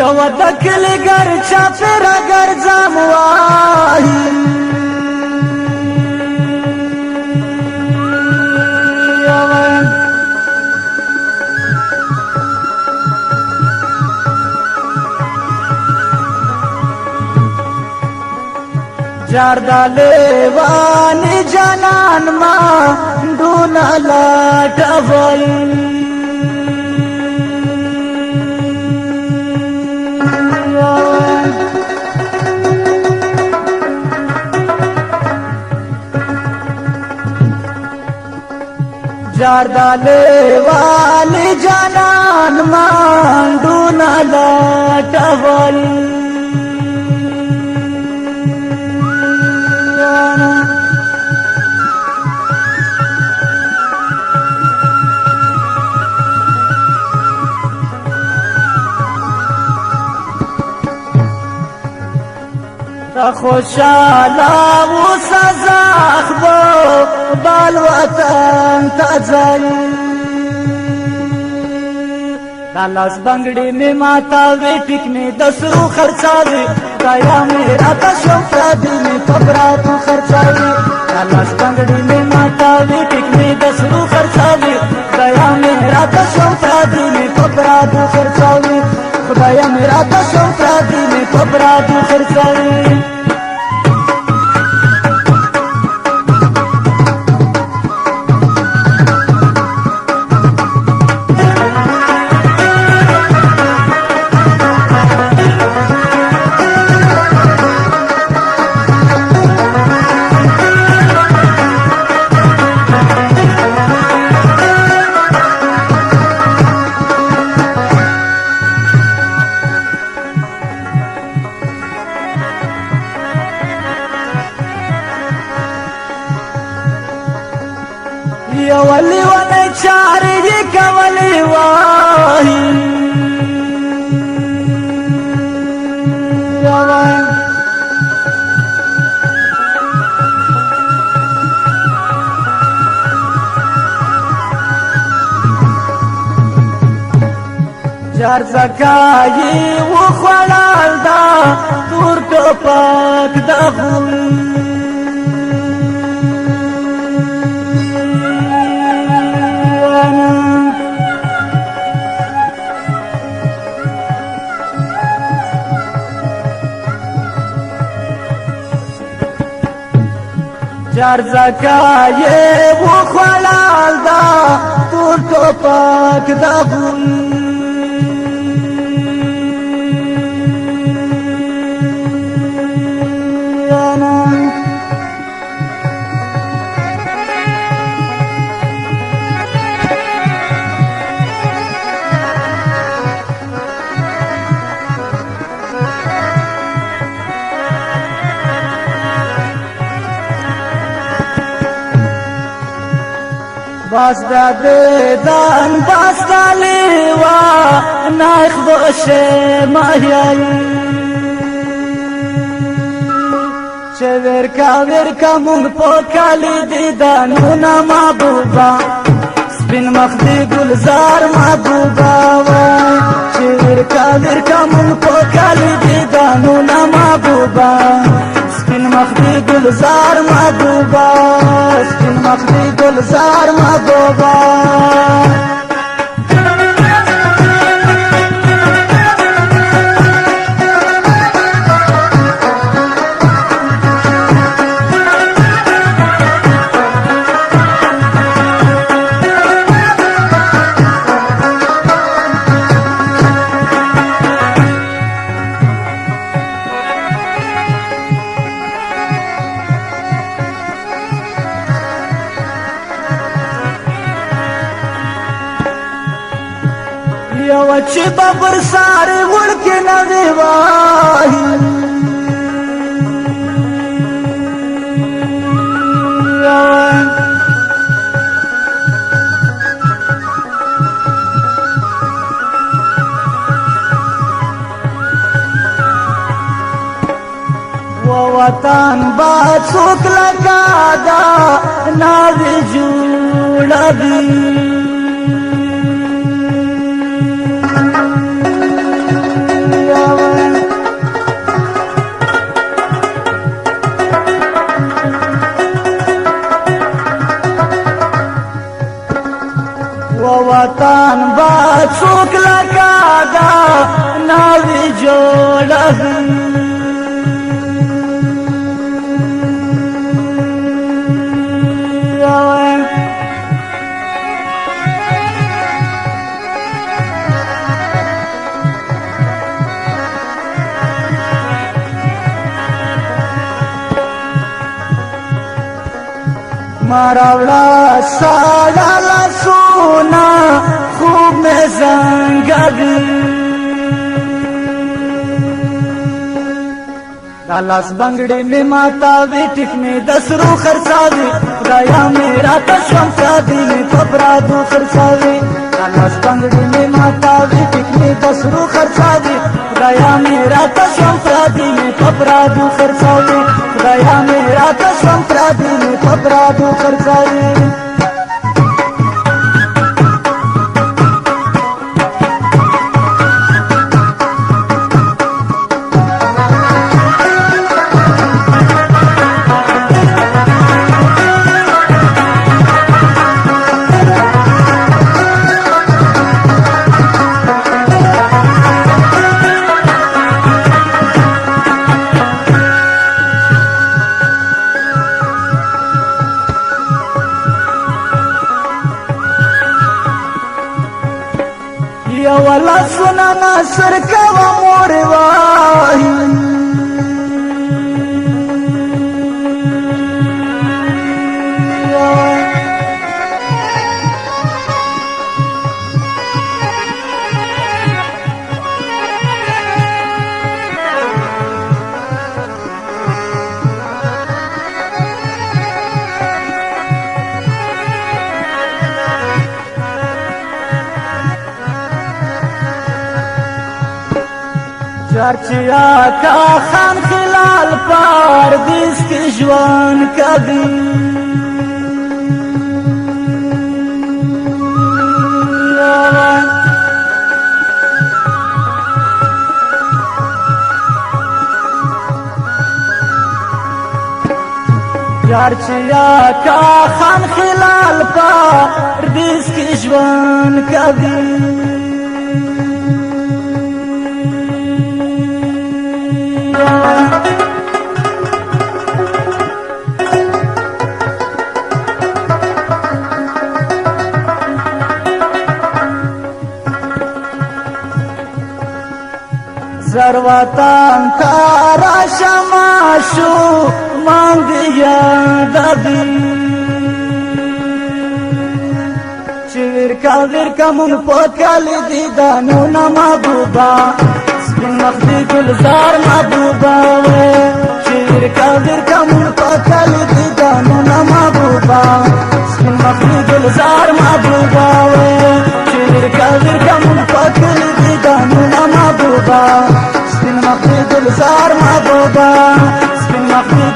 یو د کلی ګر چاپېره ګرځم وایي جاردالے وانی جانان ما دونا لاٹول جاردالے وانی جانان ما دونا لاٹول خوشالا و سزاخ بو بالوطن تزل دالاس بنگڑی میں ماتاوی ٹک میں دسرو خرچاوی دایا میرا تشم فرادی میں پبراتو خرچاوی دالاس بنگڑی میں ماتاوی ٹک میں دسرو خرچاوی دایا میرا تشم فرادی میں پبراتو خرچاوی خدایا میرا تشم فرادی میں پبراتو خرچاوی ولی ولی چاری دی کولی واہی جار زکایی و خوالال دا تور ٹوپک دا غوی جار زکایې و خوالال دا تور ټوپک دا غوی باز دا دیدان باز دا لیوا نایخ باشه ماهیایی چه ورکا مونگ پاکالی دیدانونا محبوبا سپین مخدی گلزار محبوبا چه ورکا مونگ پاکالی دیدانونا محبوبا سپین مخدی گلزار محبوبا سپین مخدی گلزار محبوبا یو چې ببر ساري وړکې نه دی وایي و وطن با څوک لکه دا ناوې جوړوي څوک لکه دا ناوې جوړوي مراولا سالا لاسونا خوب میں زنگد دالاس بنگڑی میں ماتا وی ٹک میں دسرو خرچاوی خدایا میرا تشم شادی میں پپرادو خرچاوی دالاس بنگڑی میں ماتا وی ٹک میں دسرو خرچاوی خدایا میرا تشم شادی میں پپرادو خرچاوی خدایا میرا تشم شادی میں پپرادو خرچاوی یا والا سنا ناصر کا مور واہی چرچیا کا خان خلال پاردیس کی جوان کبھی چرچیا کا خان خلال پاردیس کی جوان کبھی زرواتان تارا شماشو ماندیا دبی ورکا من پوکل دیدانو نمابوبا سپین مخدی گلزار محبوبا ورکا من پوکل دیدانو نمابوبا سپین مخدی گلزار محبوبا ورکا من پوکل دیدانو نمابوبا سپین مخدی گلزار محبوبا سپین مخدی